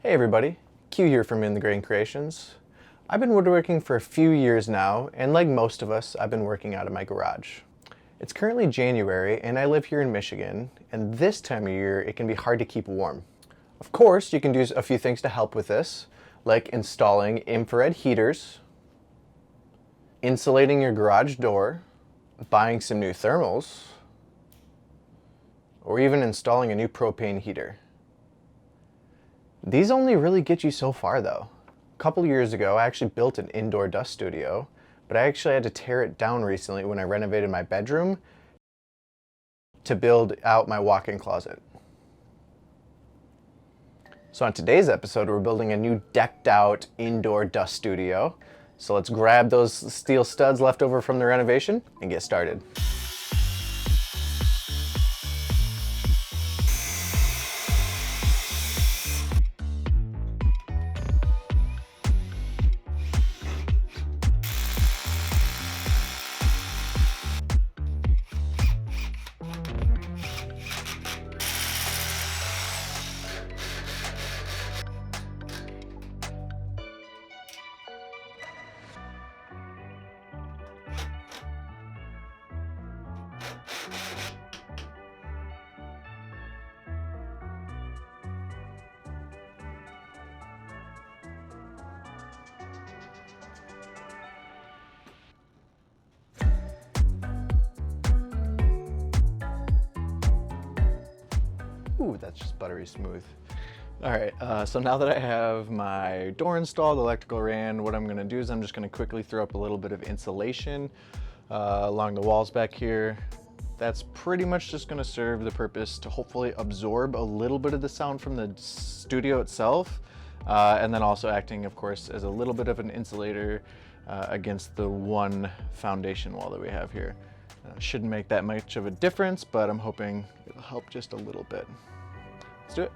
Hey everybody, Q here from In the Grain Creations. I've been woodworking for a few years now, and like most of us, I've been working out of my garage. It's currently January, and I live here in Michigan, and this time of year it can be hard to keep warm. Of course, you can do a few things to help with this, like installing infrared heaters, insulating your garage door, buying some new thermals, or even installing a new propane heater. These only really get you so far though. A couple years ago, I actually built an indoor dust studio, but I actually had to tear it down recently when I renovated my bedroom to build out my walk-in closet. So on today's episode, we're building a new decked out indoor dust studio. So let's grab those steel studs left over from the renovation and get started. Ooh, that's just buttery smooth. All right, so now that I have my door installed, electrical ran, what I'm gonna do is I'm just gonna quickly throw up a little bit of insulation along the walls back here. That's pretty much just gonna serve the purpose to hopefully absorb a little bit of the sound from the studio itself, and then also acting, of course, as a little bit of an insulator against the one foundation wall that we have here. Shouldn't make that much of a difference, but I'm hoping it'll help just a little bit. Let's do it.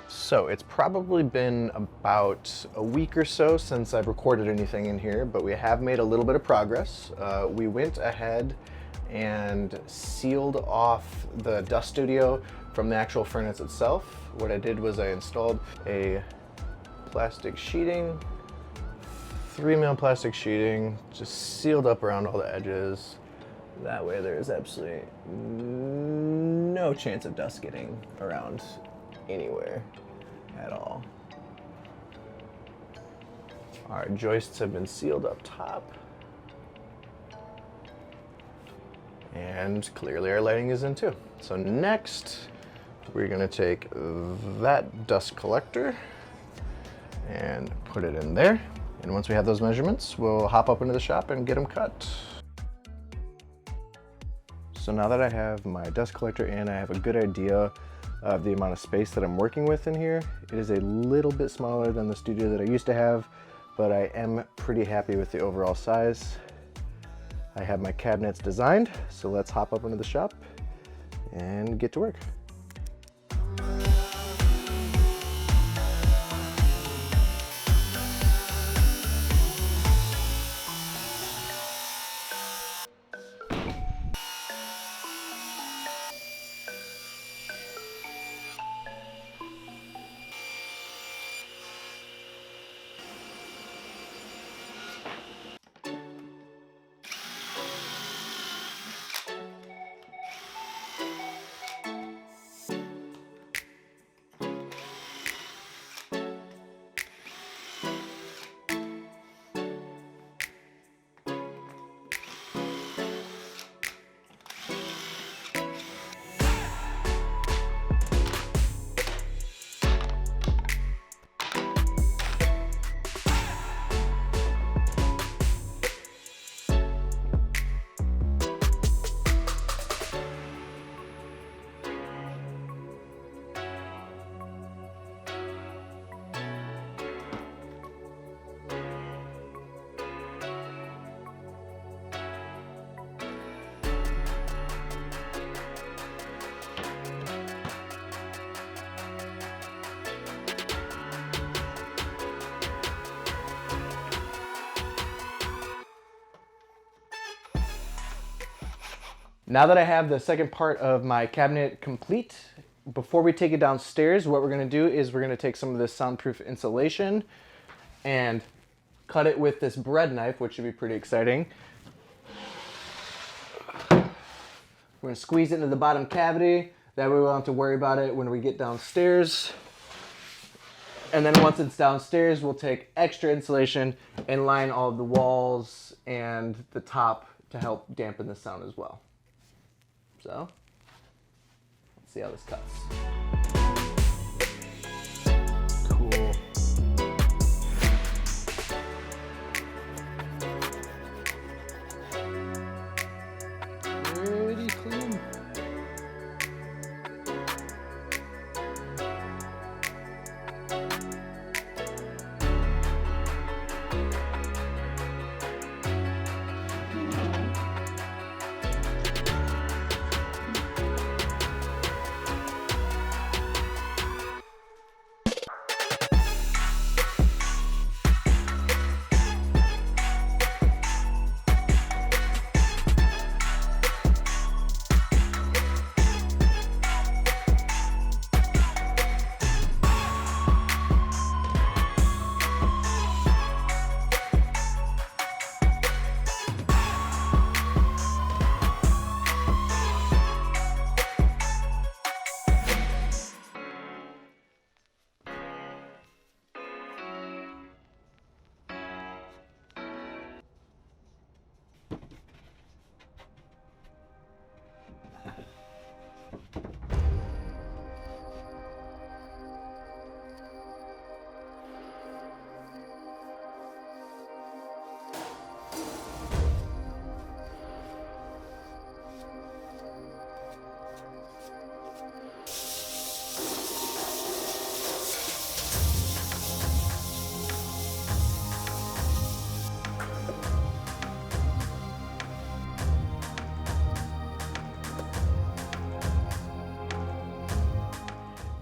So it's probably been about a week or so since I've recorded anything in here, but we have made a little bit of progress. We went ahead and sealed off the dust studio from the actual furnace itself. What I did was I installed a plastic sheeting, 3mm plastic sheeting, just sealed up around all the edges. That way there is absolutely no chance of dust getting around anywhere at all. Our joists have been sealed up top. And clearly our lighting is in too. So next, we're gonna take that dust collector and put it in there. And once we have those measurements, we'll hop up into the shop and get them cut. So now that I have my dust collector in, I have a good idea of the amount of space that I'm working with in here. It is a little bit smaller than the studio that I used to have, but I am pretty happy with the overall size. I have my cabinets designed, so let's hop up into the shop and get to work. Now that I have the second part of my cabinet complete, before we take it downstairs, what we're gonna do is we're gonna take some of this soundproof insulation and cut it with this bread knife, which should be pretty exciting. We're gonna squeeze it into the bottom cavity. That way we won't have to worry about it when we get downstairs. And then once it's downstairs, we'll take extra insulation and line all of the walls and the top to help dampen the sound as well. So, let's see how this cuts. Cool. Pretty clean.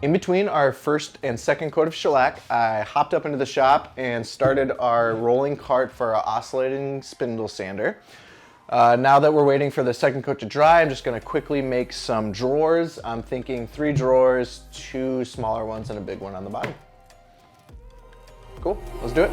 In between our first and second coat of shellac, I hopped up into the shop and started our rolling cart for our oscillating spindle sander. Now that we're waiting for the second coat to dry, I'm just gonna quickly make some drawers. I'm thinking 3 drawers, 2 smaller ones and a big one on the bottom. Cool, let's do it.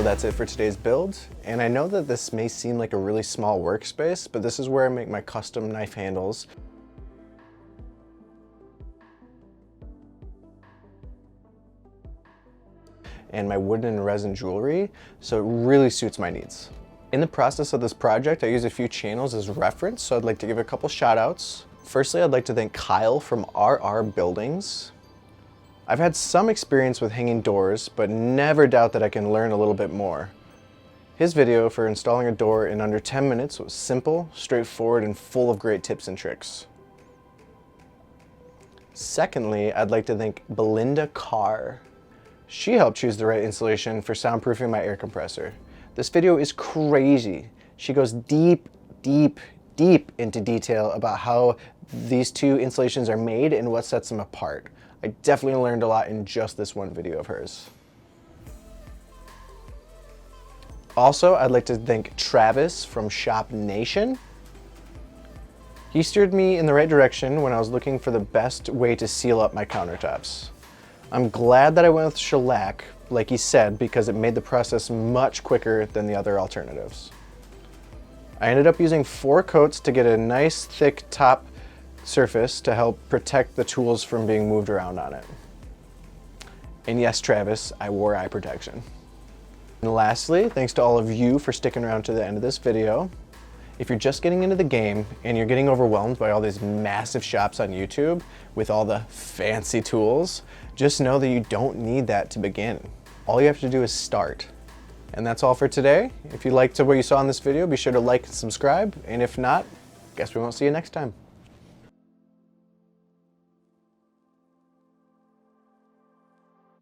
that's it for today's build. And I know that this may seem like a really small workspace, but this is where I make my custom knife handles. And my wooden and resin jewelry, so it really suits my needs. In the process of this project, I use a few channels as reference, so I'd like to give a couple shout outs. Firstly, I'd like to thank Kyle from RR Buildings. I've had some experience with hanging doors, but never doubt that I can learn a little bit more. His video for installing a door in under 10 minutes was simple, straightforward, and full of great tips and tricks. Secondly, I'd like to thank Belinda Carr. She helped choose the right installation for soundproofing my air compressor. This video is crazy. She goes deep into detail about how these two installations are made and what sets them apart. I definitely learned a lot in just this one video of hers. Also, I'd like to thank Travis from Shop Nation. He steered me in the right direction when I was looking for the best way to seal up my countertops. I'm glad that I went with shellac, like he said, because it made the process much quicker than the other alternatives. I ended up using 4 coats to get a nice thick top surface to help protect the tools from being moved around on it. And yes, Travis, I wore eye protection. And lastly, thanks to all of you for sticking around to the end of this video. If you're just getting into the game and you're getting overwhelmed by all these massive shops on YouTube with all the fancy tools, just know that you don't need that to begin. All you have to do is start. And that's all for today. If you liked what you saw in this video, be sure to like and subscribe. And if not, guess we won't see you next time.